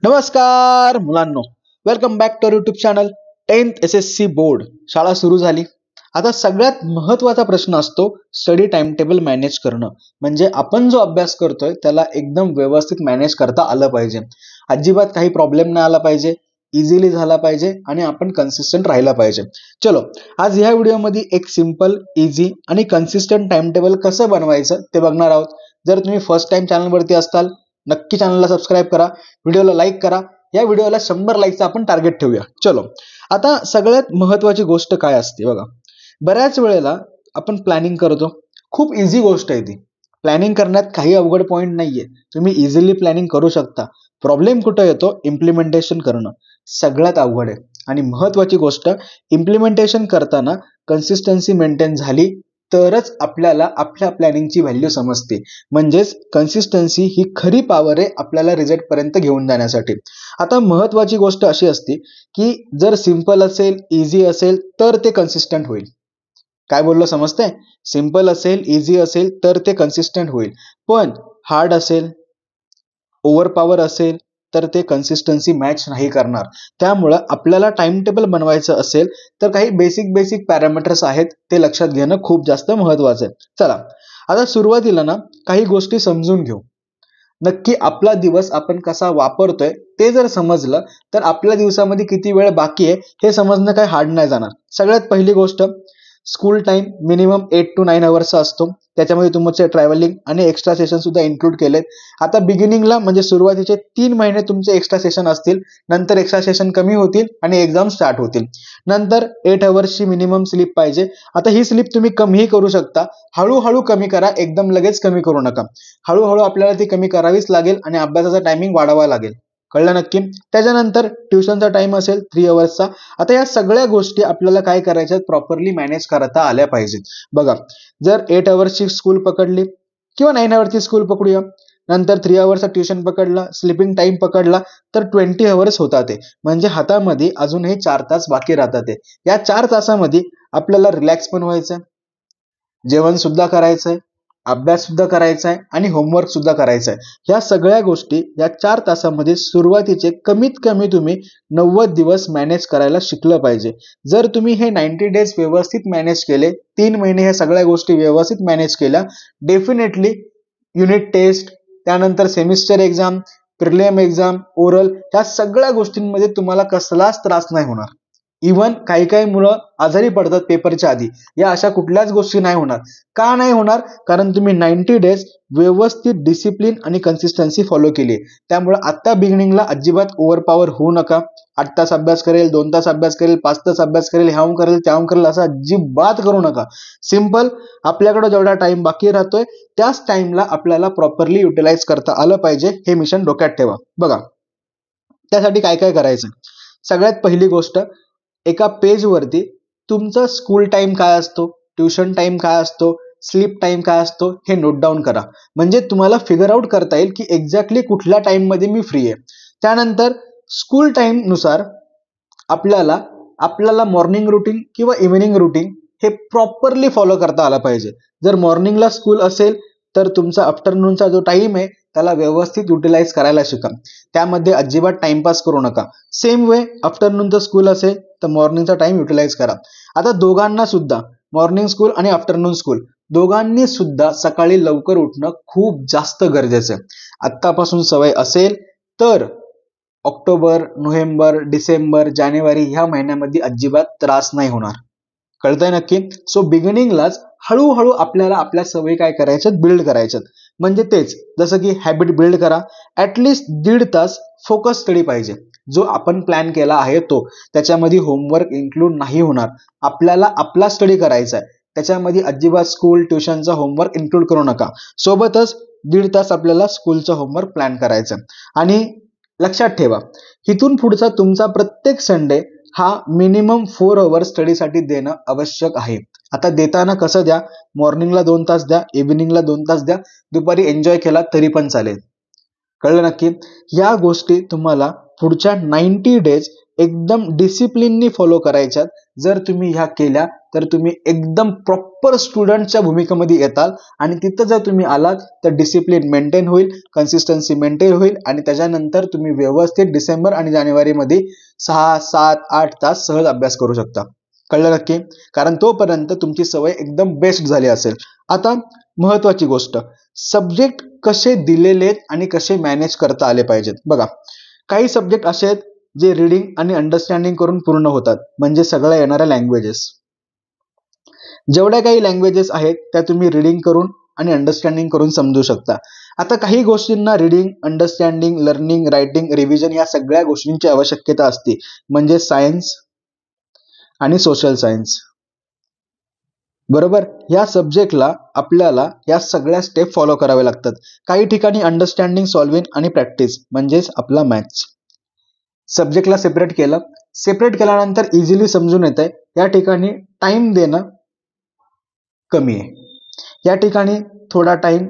नमस्कार मुलांनो, welcome back to YouTube channel 10th SSC board. शाळा सुरू झाली. आता सगळ्यात महत्त्वाचा प्रश्न असतो स्टडी टाइम टेबल मॅनेज करणं. म्हणजे आपण जो अभ्यास करतोय त्याला एकदम व्यवस्थित मॅनेज करता आलं पाहिजे. अजिबात काही प्रॉब्लेम नाही आला पाहिजे, इझिली झाला पाहिजे आणि आपण कन्सिस्टंट राहिला पाहिजे. चलो, आज ह्या व्हिडिओमध्ये एक सिंपल, इझी आणि कन्सिस्टंट टाइम टेबल कसं बनवायचं ते बघणार आहोत. जर तुम्ही फर्स्ट टाइम चॅनलवरती असताल, नक्की चॅनलला सबस्क्राईब करा, व्हिडिओला लाईक करा. या व्हिडिओला 100 लाईकचा आपण टार्गेट ठेवूया. चलो, आता सगळ्यात महत्त्वाची गोष्ट काय असते बघा. बऱ्याच वेळेला आपण प्लॅनिंग करतो. खूप इझी गोष्ट आहे ती. प्लॅनिंग करण्यात काही अवघड पॉईंट नाहीये. तुम्ही इझिली प्लॅनिंग करू शकता. प्रॉब्लेम कुठं येतो? इम्प्लिमेंटेशन करणं सगळ्यात अवघड आहे. आणि महत्त्वाची गोष्ट, इम्प्लिमेंटेशन करताना कन्सिस्टन्सी मेंटेन झाली तरच आपल्याला आपल्या प्लॅनिंगची व्हॅल्यू समजते. म्हणजेच कन्सिस्टन्सी ही खरी पॉवर आहे आपल्याला रिझल्ट पर्यंत घेऊन जाण्यासाठी. आता महत्त्वाची गोष्ट अशी असते की जर सिंपल असेल, इझी असेल तर ते कन्सिस्टंट होईल. काय बोललो समजतंय? सिंपल असेल, इझी असेल तर ते कन्सिस्टंट होईल. पण हार्ड असेल, ओव्हर पॉवर असेल तर ते कन्सिस्टन्सी मॅच नाही करणार. त्यामुळं आपल्याला टाइम टेबल बनवायचं असेल तर काही बेसिक पॅरामीटर्स आहेत, ते लक्षात घेणं खूप जास्त महत्त्वाचं आहे. चला, आता सुरुवातीला ना काही गोष्टी समजून घेऊ. नक्की आपला दिवस आपण कसा वापरतोय ते जर समजलं तर आपल्या दिवसामध्ये किती वेळ बाकी आहे हे समजणं काही हार्ड नाही जाणार. सगळ्यात पहिली गोष्ट, school time minimum 8 to 9 hours असतो. त्याच्यामध्ये तुमचे ट्रॅव्हलिंग आणि एक्स्ट्रा सेशन सुद्धा इन्क्लूड केलेत. आता बिगिनिंगला म्हणजे सुरुवातीचे 3 महिने तुमचे एक्स्ट्रा सेशन असतील, नंतर एक्स्ट्रा सेशन कमी होतील आणि एक्झाम स्टार्ट होतील. नंतर 8 hours मिनिमम स्लीप पाहिजे. आता ही स्लीप तुम्ही कमीही करू शकता. हळूहळू कमी करा, एकदम लगेच कमी करू नका. हळूहळू आपल्याला ती कमी करावीच लागेल आणि अभ्यासाचा टायमिंग वाढवावा लागेल. कळलं नक्की? त्याच्यानंतर ट्युशनचा टाइम असेल 3 hours. आता या सगळ्या गोष्टी आपल्याला काय करायच्यात? प्रॉपरली मॅनेज करता आल्या पाहिजेत. बघा, जर 8 hours स्कूल पकडली किंवा 9 hours स्कूल पकडूया, नंतर 3 hours ट्युशन पकडला, स्लीपिंग टाइम पकडला तर 20 hours होतात. म्हणजे हातामध्ये अजूनही 4 तास बाकी राहतात. या 4 तासामध्ये आपल्याला रिलॅक्स पण व्हायचंय, जेवण सुद्धा करायचंय, अभ्यास सुद्धा करायचा आहे आणि होमवर्क सुद्धा करायचा आहे. ह्या सगळ्या गोष्टी या 4 तासामध्ये सुरुवातीचे कमीत कमी तुम्ही 90 दिवस मॅनेज करायला शिकलं पाहिजे. जर तुम्ही हे 90 डेज व्यवस्थित मॅनेज केले, 3 महिने ह्या सगळ्या गोष्टी व्यवस्थित मॅनेज केल्या, डेफिनेटली युनिट टेस्ट, त्यानंतर semester exam, prelim exam, oral, ह्या सगळ्या गोष्टींमध्ये तुम्हाला कसलाच त्रास नाही होणार. इव्हन काही मुलं आजारी पडतात पेपरच्या आधी, या अशा कुठल्याच गोष्टी नाही होणार. का नाही होणार? कारण तुम्ही 90 डेज व्यवस्थित डिसिप्लिन आणि कन्सिस्टन्सी फॉलो केली. त्यामुळे आता बिगिनिंगला अजिबात ओव्हर पॉवर होऊ नका. 8 तास अभ्यास करेल, 2 तास अभ्यास करेल, 5 तास अभ्यास करेल, ह्याहून करेल त्याहून करेल असं अजिबात करू नका. सिंपल, आपल्याकडे जेवढा टाइम बाकी राहतोय त्याच टाइमला आपल्याला प्रॉपरली युटिलाइज करता आलं पाहिजे. हे मिशन डोक्यात ठेवा. बघा, त्यासाठी काय काय करायचं. सगळ्यात पहिली गोष्ट, एका पेजवरती तुमचा स्कूल टाइम काय असतो, ट्युशन टाइम काय असतो, स्लीप टाइम काय असतो हे नोट डाऊन करा. म्हणजे तुम्हाला फिगर आउट करता येईल की एक्झॅक्टली कुठल्या टाइम मध्ये मी फ्री आहे. त्यानंतर स्कूल टाइम नुसार आपल्याला मॉर्निंग रुटीन किंवा इव्हिनिंग रुटीन हे प्रॉपरली फॉलो करता आला पाहिजे. जर मॉर्निंगला स्कूल असेल तर तुमचा आफ्टरनूनचा जो टाइम आहे त्याला व्यवस्थित युटिलाइज करायला शिका. त्यामध्ये अजिबात टाइमपास करू नका. सेम वे आफ्टरनूनचं स्कूल असेल तर मॉर्निंगचा टाइम युटिलाइज करा. आता दोघांना सुद्धा, मॉर्निंग स्कूल आणि आफ्टरनून स्कूल दोघांनी सुद्धा सकाळी लवकर उठणं खूप जास्त गरजेचं आहे. आत्तापासून सवय असेल तर ऑक्टोबर, नोव्हेंबर, डिसेंबर, जानेवारी ह्या महिन्यामध्ये अजिबात त्रास नाही होणार. कळतंय नक्की? सो बिगिनिंगलाच हळूहळू आपल्याला आपल्या सवयी काय करायच्यात? बिल्ड करायच्यात. म्हणजे तेच, जसं की हॅबिट बिल्ड करा. ॲटलिस्ट 1.5 तास फोकस स्टडी पाहिजे. जो आपण प्लॅन केला आहे तो, त्याच्यामध्ये होमवर्क इन्क्लूड नाही होणार. आपल्याला आपला स्टडी करायचा आहे. त्याच्यामध्ये अजिबात स्कूल, ट्युशनचा होमवर्क इन्क्लूड करू नका. सोबतच 1.5 तास आपल्याला स्कूलचा होमवर्क प्लॅन करायचा. आणि लक्षात ठेवा, इथून पुढचा तुमचा प्रत्येक संडे हा मिनिमम 4 hours स्टडीसाठी देणं आवश्यक आहे. आता देताना कसं द्या? मॉर्निंगला 2 तास द्या, इव्हिनिंगला 2 तास द्या, दुपारी एन्जॉय केला तरी पण चालेल. कळलं नक्की? या गोष्टी तुम्हाला पुढच्या 90 डेज एकदम डिसिप्लिननी फॉलो करायच्यात. जर तुम्ही ह्या केल्या तर तुम्ही एकदम प्रॉपर स्टुडंटच्या भूमिकेमध्ये येताल आणि तिथं जर तुम्ही आलात तर डिसिप्लिन मेंटेन होईल, कन्सिस्टन्सी मेंटेन होईल आणि त्याच्यानंतर तुम्ही व्यवस्थित डिसेंबर आणि जानेवारीमध्ये 6, 7, 8 तास सहज अभ्यास करू शकता. कळलं नक्की? कारण तोपर्यंत तुमची सवय एकदम बेस्ट झाली असेल. आता महत्वाची गोष्ट, सब्जेक्ट कसे दिलेले आणि कसे मॅनेज करता आले पाहिजेत. बघा, काही सब्जेक्ट असे आहेत जे रीडिंग आणि अंडरस्टँडिंग करून पूर्ण होतात, म्हणजे सगळ्या येणाऱ्या लँग्वेजेस. जेवढ्या काही लँग्वेजेस आहेत त्या तुम्ही रीडिंग करून आणि अंडरस्टँडिंग करून समजू शकता. आता काही गोष्टींना reading, understanding, learning, writing, revision या सगळ्या गोष्टींची आवश्यकता असते, म्हणजे सायन्स आणि सोशल सायन्स. बरोबर, या सब्जेक्टला आपल्याला या सगळ्या स्टेप फॉलो करावे लागतात. काही ठिकाणी अंडरस्टँडिंग, सॉल्विंग आणि प्रॅक्टिस म्हणजेच आपला मॅथ्स. सब्जेक्टला सेपरेट केलं, सेपरेट केल्यानंतर इझिली समजून येत आहे. या ठिकाणी टाइम देणं कमी आहे, या ठिकाणी थोडा टाइम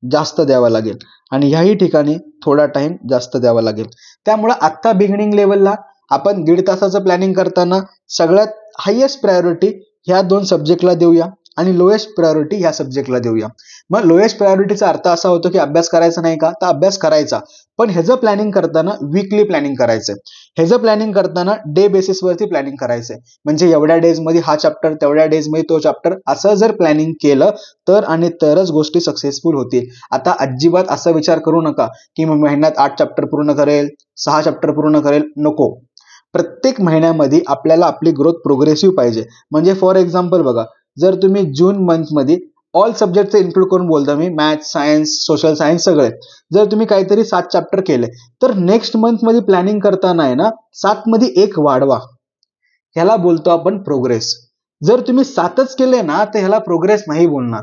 जास्त द्यावा लागेल आणि ह्याही ठिकाणी थोडा टाइम जास्त द्यावा लागेल. त्यामुळे आत्ता बिगिनिंग लेवलला आपण 1.5 तासाचं प्लॅनिंग करताना सगळ्यात हायेस्ट प्रायोरिटी ह्या 2 सब्जेक्टला देऊया आणि लोएस्ट प्रायोरिटी ह्या सब्जेक्टला देऊया. मग लोएस्ट प्रायोरिटीचा अर्थ असा होतो की अभ्यास करायचा नाही का, तर अभ्यास करायचा, पण ह्याचं प्लॅनिंग करताना वीकली प्लॅनिंग करायचं. ह्याचं प्लॅनिंग करताना डे बेसिसवरती प्लॅनिंग करायचंय, म्हणजे एवढ्या डेजमध्ये हा चॅप्टर, तेवढ्या डेजमध्ये तो चॅप्टर, असं जर प्लॅनिंग केलं तर आणि तरच गोष्टी सक्सेसफुल होतील. आता अजिबात असा विचार करू नका की महिन्यात 8 चॅप्टर पूर्ण करेल, 6 चॅप्टर पूर्ण करेल, नको. प्रत्येक महिन्यामध्ये आपल्याला आपली ग्रोथ प्रोग्रेसिव्ह पाहिजे. म्हणजे फॉर एक्झाम्पल बघा, जर तुम्ही जून मंथमध्ये ऑल सब्जेक्टचे इन्क्लूड करून बोलता, मी मॅथ्स, सायन्स, सोशल सायन्स सगळे, जर तुम्ही काहीतरी 7 चॅप्टर केले तर नेक्स्ट मंथमध्ये प्लॅनिंग करताना आहे ना 7 मध्ये 1 वाढवा. ह्याला बोलतो आपण प्रोग्रेस. जर तुम्ही 7च केले ना तर ह्याला प्रोग्रेस नाही बोलणार.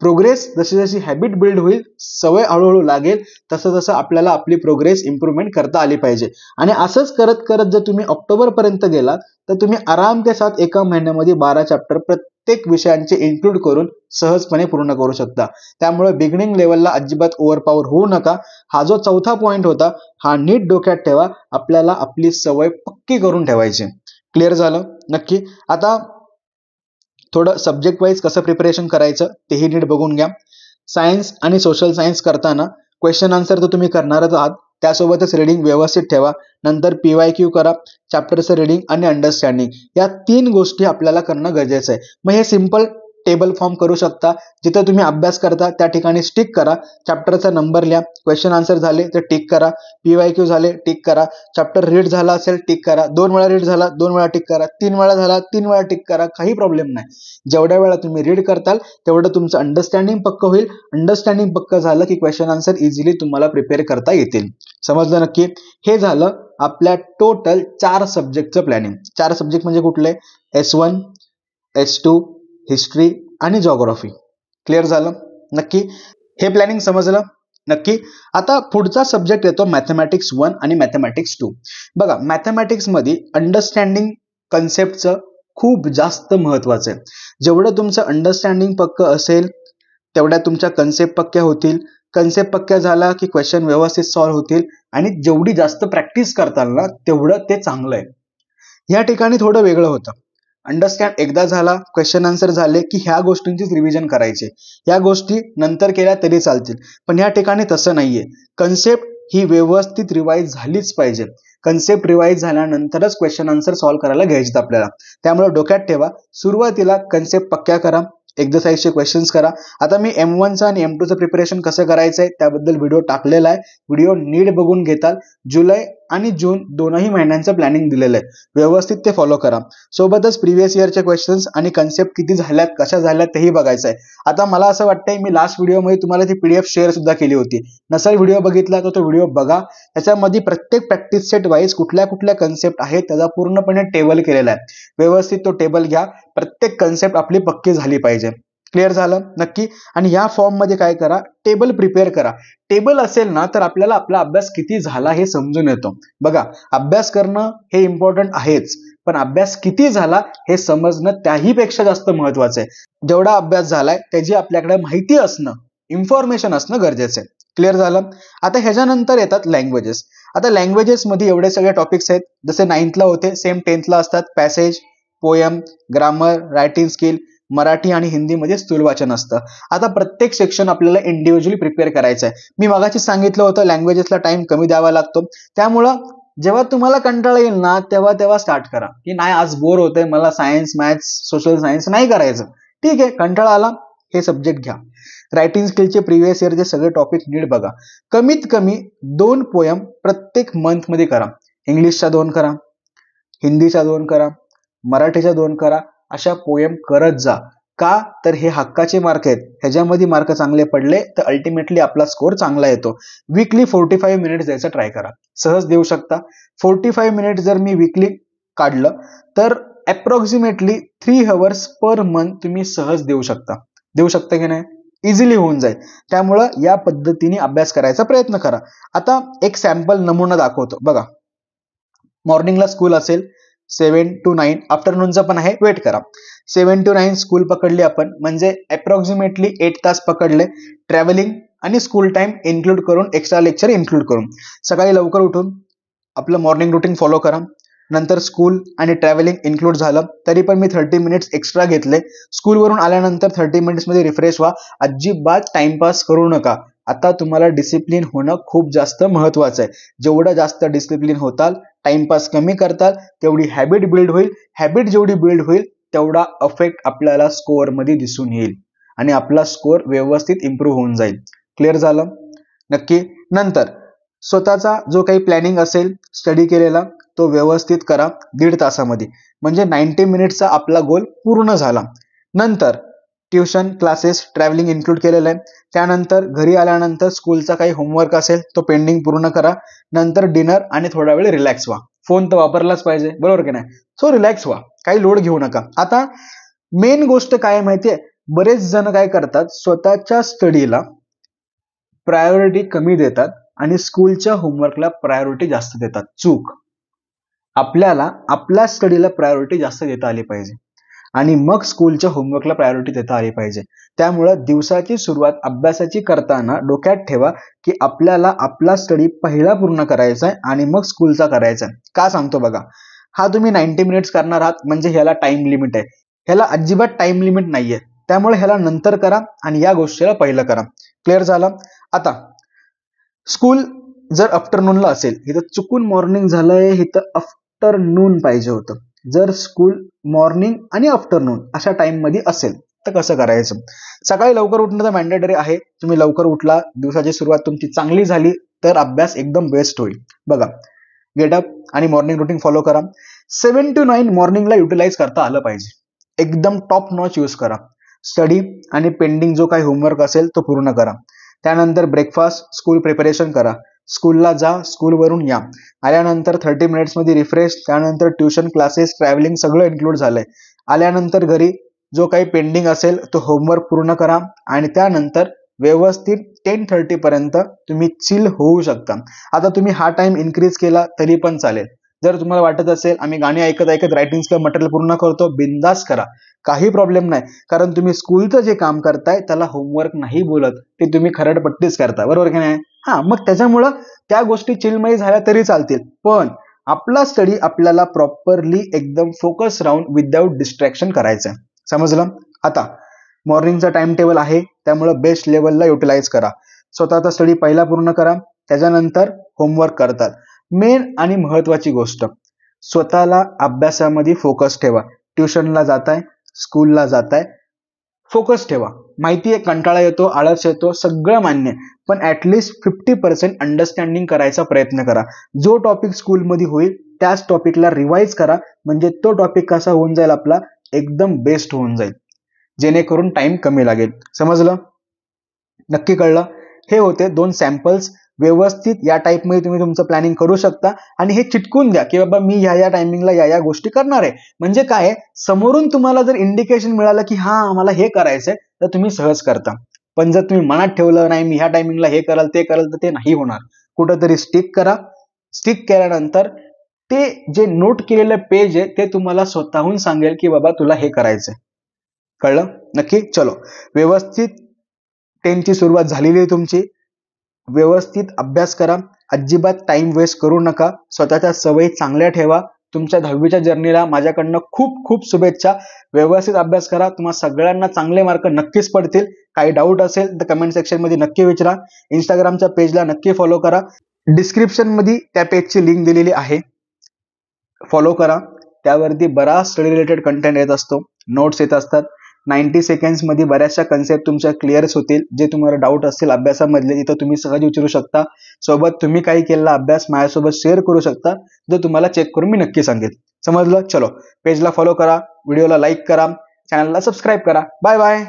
प्रोग्रेस जशी जशी हॅबिट बिल्ड होईल, सवय हळूहळू लागेल, तसं तसं आपल्याला आपली प्रोग्रेस इम्प्रूव्हमेंट करता आली पाहिजे. आणि असंच करत करत जर तुम्ही ऑक्टोबर पर्यंत गेलात तर तुम्ही आराम के साथ एका महिन्यामध्ये 12 चॅप्टर प्रत्येक विषयांचे इन्क्लूड करून सहजपणे पूर्ण करू शकता. त्यामुळे बिगिनिंग लेवलला अजिबात ओव्हरपॉवर होऊ नका. हा जो 4था पॉइंट होता हा नीट डोक्यात ठेवा. आपल्याला आपली सवय पक्की करून ठेवायची. क्लिअर झालं? नक्की. आता थोडं सब्जेक्ट वाईज कसं प्रिपरेशन करायचं तेही नीट बघून घ्या. सायन्स आणि सोशल सायन्स करताना क्वेश्चन आन्सर तर तुम्ही करणारच आहात, त्यासोबतच रीडिंग व्यवस्थित ठेवा. नंतर PYQ करा, चॅप्टरचं रीडिंग आणि अंडरस्टँडिंग, या 3 गोष्टी आपल्याला करणं गरजेचं आहे. मग हे सिंपल टेबल फॉर्म करू शकता. जिथे तुम्ही अभ्यास करता त्या ठिकाणी स्टिक करा, चॅप्टरचा नंबर लिहा, क्वेश्चन आन्सर झाले तर टिक करा, PYQ झाले टिक करा, चॅप्टर रीड झाला असेल टिक करा, 2 वेळा रीड झाला 2 वेळा टिक करा, 3 वेळा झाला 3 वेळा टिक करा, काही प्रॉब्लेम नाही. जेवढ्या वेळा तुम्ही रीड करताल तेवढं तुमचं अंडरस्टँडिंग पक्क होईल. अंडरस्टँडिंग पक्क झालं की क्वेश्चन आन्सर इझिली तुम्हाला प्रिपेअर करता येतील. समजलं नक्की? हे झालं आपल्या टोटल 4 सब्जेक्टचं प्लॅनिंग. 4 सब्जेक्ट म्हणजे कुठले? S1, S2, हिस्ट्री आणि जॉग्राफी. क्लिअर झालं? नक्की. हे प्लॅनिंग समजलं? नक्की. आता पुढचा सब्जेक्ट येतो मॅथमॅटिक्स 1 आणि मॅथमॅटिक्स 2. बघा, मॅथमॅटिक्स मध्ये अंडरस्टँडिंग कन्सेप्टचं खूप जास्त महत्वाचं आहे. जेवढं तुमचं अंडरस्टँडिंग पक्क असेल तेवढ्या तुमच्या कन्सेप्ट पक्क्या होतील. कन्सेप्ट पक्क्या झाला की क्वेश्चन व्यवस्थित सॉल्व्ह होतील आणि जेवढी जास्त प्रॅक्टिस करताल ना तेवढं ते चांगलं आहे. या ठिकाणी थोडं वेगळं होतं. अंडरस्टँड एकदा झाला, क्वेश्चन आन्सर झाले की ह्या गोष्टींचीच रिव्हिजन करायचे. या गोष्टी नंतर केल्या तरी चालतील, पण या ठिकाणी तसं नाहीये. कन्सेप्ट ही व्यवस्थित रिवाइज झालीच पाहिजे. कन्सेप्ट रिवाइज झाल्यानंतरच क्वेश्चन आन्सर सॉल्व्ह करायला घ्यायचे आपल्याला. त्यामुळे डोक्यात ठेवा, सुरुवातीला कन्सेप्ट पक्क्या करा, एक्सरसाइजचे क्वेश्चन्स करा. आता मी M1चं आणि M2चं प्रिपरेशन कसं करायचंय त्याबद्दल व्हिडिओ टाकलेला आहे. व्हिडिओ नीट बघून घेताल. जुलै आणि जून दोनही महिन्यांचं प्लॅनिंग दिलेलं आहे, व्यवस्थित ते फॉलो करा. सोबतच प्रिव्हियस इयरचे क्वेश्चन्स आणि कन्सेप्ट किती झाल्यात, कशा झाल्यात तेही बघायचं आहे. आता मला असं वाटतंय मी लास्ट व्हिडिओमध्ये तुम्हाला ती PDF शेअर सुद्धा केली होती. नसेल व्हिडिओ बघितला तर तो व्हिडिओ बघा. त्याच्यामध्ये प्रत्येक प्रॅक्टिस सेट वाईज कुठल्या कुठल्या कन्सेप्ट आहेत त्याचा पूर्णपणे टेबल केलेला आहे. व्यवस्थित तो टेबल घ्या. प्रत्येक कन्सेप्ट आपली पक्की झाली पाहिजे. क्लिअर झालं? नक्की. आणि या फॉर्म मध्ये काय करा, टेबल प्रिपेअर करा. टेबल असेल ना तर आपल्याला आपला अभ्यास किती झाला हे समजून येतो. बघा, अभ्यास करणं हे इम्पॉर्टंट आहेच, पण अभ्यास किती झाला हे समजणं त्याही पेक्षा जास्त महत्वाचं आहे. जेवढा अभ्यास झालाय त्याची आपल्याकडे माहिती असणं, इन्फॉर्मेशन असणं गरजेचं आहे. क्लिअर झालं? आता ह्याच्यानंतर येतात लँग्वेजेस. आता लँग्वेजेस मध्ये एवढे सगळे टॉपिक्स आहेत, जसे 9th ला होते सेम 10th ला असतात. Passage, poem, grammar, writing skill, Marathi आणि हिंदीमध्ये स्थूल वाचन असतं. आता प्रत्येक सेक्शन आपल्याला इंडिव्हिज्युअली प्रिपेअर करायचं आहे. मी मगाशी सांगितलं होतं लँग्वेजेसला टाइम कमी द्यावा लागतो, त्यामुळं जेव्हा तुम्हाला कंटाळा येईल ना तेव्हा स्टार्ट करा की नाही आज बोर होतंय, मला सायन्स, मॅथ्स, सोशल सायन्स नाही करायचं. ठीक आहे, कंटाळा आला, हे सब्जेक्ट घ्या. रायटिंग स्किलचे प्रिव्हियस इयरचे सगळे टॉपिक नीट बघा. कमीत कमी 2 पोयम प्रत्येक मंथमध्ये करा. इंग्लिशच्या 2 करा, हिंदीच्या 2 करा, मराठीच्या 2 करा. अशा पोयम करत जा. का तर हे हक्काचे मार्क आहेत. ह्याच्यामध्ये मार्क चांगले पडले तर अल्टिमेटली आपला स्कोर चांगला येतो. वीकली 45 मिनिट्स द्यायचा ट्राय करा. सहज देऊ शकता. 45 मिनिट्स जर मी वीकली काढलं तर अप्रॉक्सिमेटली 3 hours पर मंथ तुम्ही सहज देऊ शकता की नाही? इझिली होऊन जाईल. त्यामुळं या पद्धतीने अभ्यास करायचा प्रयत्न करा. आता एक सॅम्पल नमुना दाखवतो बघा. मॉर्निंगला स्कूल असेल 7 to 9, आफ्टरनूनचा पण आहे, वेट करा. 7 to 9 स्कूल पकडली आपण, म्हणजे अप्रॉक्सिमेटली 8 तास पकडले. ट्रॅव्हलिंग आणि स्कूल टाइम इन्क्लूड करून, एक्स्ट्रा लेक्चर इन्क्लूड करून सकाळी लवकर उठून आपलं मॉर्निंग रुटीन फॉलो करा. नंतर स्कूल आणि ट्रॅव्हलिंग इन्क्लूड झालं तरी पण मी 30 मिनिट्स एक्स्ट्रा घेतले. स्कूलवरून आल्यानंतर 30 मिनिट्समध्ये रिफ्रेश व्हा. अजिबात टाइमपास करू नका. आता तुम्हाला डिसिप्लिन होणं खूप जास्त महत्वाचं आहे. जेवढं जास्त डिसिप्लिन होताल, टाइमपास कमी करताल, तेवढी हॅबिट बिल्ड होईल. हॅबिट जेवढी बिल्ड होईल तेवढा अफेक्ट आपल्याला स्कोअरमध्ये दिसून येईल आणि आपला स्कोअर व्यवस्थित इम्प्रूव्ह होऊन जाईल. क्लिअर झालं? नक्की. नंतर स्वतःचा जो काही प्लॅनिंग असेल स्टडी केलेला तो व्यवस्थित करा 1.5 तासामध्ये, म्हणजे 90 मिनिट्सचा आपला गोल पूर्ण झाला. नंतर ट्युशन, क्लासेस, ट्रॅव्हलिंग इन्क्लूड केलेलं आहे. त्यानंतर घरी आल्यानंतर स्कूलचा काही होमवर्क असेल तो पेंडिंग पूर्ण करा. नंतर डिनर आणि थोडा वेळ रिलॅक्स व्हा. फोन तर वापरलाच पाहिजे, बरोबर की नाही? सो रिलॅक्स व्हा, काही लोड घेऊ नका. आता मेन गोष्ट काय माहितीये, बरेच जण काय करतात, स्वतःच्या स्टडीला प्रायोरिटी कमी देतात आणि स्कूलच्या होमवर्कला प्रायोरिटी जास्त देतात. चूक. आपल्याला आपल्या स्टडीला प्रायोरिटी जास्त देता आली पाहिजे आणि मग स्कूलच्या होमवर्कला प्रायोरिटी देता आली पाहिजे. त्यामुळं दिवसाची सुरुवात अभ्यासाची करताना डोक्यात ठेवा की आपल्याला आपला स्टडी पहिला पूर्ण करायचा आहे आणि मग स्कूलचा करायचा आहे. का सांगतो बघा. हा तुम्ही 90 मिनिट्स करणार आहात म्हणजे ह्याला टाइम लिमिट आहे. ह्याला अजिबात टाइम लिमिट नाहीये. त्यामुळे ह्याला नंतर करा आणि या गोष्टीला पहिलं करा. क्लिअर झालं? आता स्कूल जर आफ्टरनूनला असेल, इथं चुकून मॉर्निंग झालंय, इथं आफ्टरनून पाहिजे होतं. जर स्कूल मॉर्निंग आणि आफ्टरनून अशा टाइम मध्ये असेल तर कसं करायचं? सकाळी लवकर उठणं तर मॅन्डेटरी आहे. तुम्ही लवकर उठला, दिवसाची सुरुवात तुमची चांगली झाली तर अभ्यास एकदम बेस्ट होईल. बघा, गेटअप आणि मॉर्निंग रुटीन फॉलो करा. 7 to 9 मॉर्निंगला युटिलाइज करता आलं पाहिजे. एकदम टॉप नॉच यूज करा. स्टडी आणि पेंडिंग जो काही होमवर्क असेल तो पूर्ण करा. त्यानंतर ब्रेकफास्ट, स्कूल प्रिपरेशन करा. स्कूलला जा, स्कूलवरून या, आल्यानंतर 30 मिनिट्समध्ये रिफ्रेश. त्यानंतर ट्युशन, क्लासेस, ट्रॅव्हलिंग सगळं इन्क्लूड झालंय. आल्यानंतर घरी जो काही पेंडिंग असेल तो होमवर्क पूर्ण करा आणि त्यानंतर व्यवस्थित 10:30 पर्यंत तुम्ही चिल होऊ शकता. आता तुम्ही हा टाइम इन्क्रीज केला तरी पण चालेल. जर तुम्हाला वाटत असेल आम्ही गाणी ऐकत ऐकत रायटिंग स्किल मटेरियल पूर्ण करतो, बिंदास करा, काही प्रॉब्लेम नाही. कारण तुम्ही स्कूलचं जे काम करताय त्याला होमवर्क नाही बोलत, ते तुम्ही खरडपट्टीच करता, बरोबर की नाही? मग त्याच्यामुळं त्या गोष्टी चिलमध्ये झाल्या तरी चालतील, पण आपला स्टडी आपल्याला प्रॉपरली एकदम फोकस राहून विदाउट डिस्ट्रॅक्शन करायचं. समजलं? आता मॉर्निंगचा टाइम टेबल आहे, त्यामुळं बेस्ट लेवलला युटिलाइज करा. स्वतःचा स्टडी पहिला पूर्ण करा, त्याच्यानंतर होमवर्क करतात. मेन आणि महत्वाची गोष्ट, स्वतःला अभ्यासामध्ये फोकस ठेवा. ट्युशनला जाताय, स्कूलला जाताय, फोकस ठेवा. माहितीये कंटाळा येतो, आळस येतो, सगळं मान्य, पण ऍटलिस्ट 50% अंडरस्टँडिंग करायचा प्रयत्न करा. जो टॉपिक स्कूलमध्ये होईल त्याच टॉपिकला रिवाइज करा, म्हणजे तो टॉपिक कसा होऊन जाईल आपला एकदम बेस्ट होऊन जाईल, जेणेकरून टाइम कमी लागेल. समजलं? नक्की कळलं? हे होते 2 सॅम्पल्स. व्यवस्थित या टाईपमध्ये तुम्ही तुमचं प्लॅनिंग करू शकता आणि हे चिटकून द्या की बाबा मी या टायमिंगला या गोष्टी करणार आहे. म्हणजे काय, समोरून तुम्हाला जर इंडिकेशन मिळालं की मला हे करायचंय तर तुम्ही सहज करता. पण जर तुम्ही मनात ठेवलं नाही मी ह्या टायमिंगला हे कराल ते कराल तर ते नाही होणार. कुठंतरी स्टिक करा. स्टिक केल्यानंतर ते जे नोट केलेलं पेज आहे ते तुम्हाला स्वतःहून सांगेल की बाबा तुला हे करायचंय. कळलं? नक्की. चलो, व्यवस्थित 10ची सुरुवात झालेली आहे तुमची. व्यवस्थित अभ्यास करा. अजिबात टाइम वेस्ट करू नका. स्वतःच्या सवयी चांगल्या ठेवा. तुमच्या 10वीच्या जर्नीला माझ्याकडनं खूप खूप शुभेच्छा. व्यवस्थित अभ्यास करा, तुम्हाला सगळ्यांना चांगले मार्क नक्कीच पडतील. काही डाऊट असेल तर कमेंट सेक्शन मध्ये नक्की विचारा. इंस्टाग्रामच्या पेजला नक्की फॉलो करा. डिस्क्रिप्शन मध्ये त्या पेजची लिंक दिलेली आहे, फॉलो करा. त्यावरती बराच स्टडी रिलेटेड कंटेंट येत असतो, नोट्स येत असतात. 90 सेकंड्स मध्ये बऱ्याचशा कन्सेप्ट तुमच्या क्लिअरच होतील. जे तुम्हाला डाऊट असतील अभ्यासामधले तिथं तुम्ही सहज विचारू शकता. सोबत तुम्ही काही केलेला अभ्यास माझ्यासोबत शेअर करू शकता, जो तुम्हाला चेक करून मी नक्की सांगेल. समजलं? चलो, पेजला फॉलो करा, व्हिडिओला लाईक करा, चॅनलला सबस्क्राईब करा. Bye bye.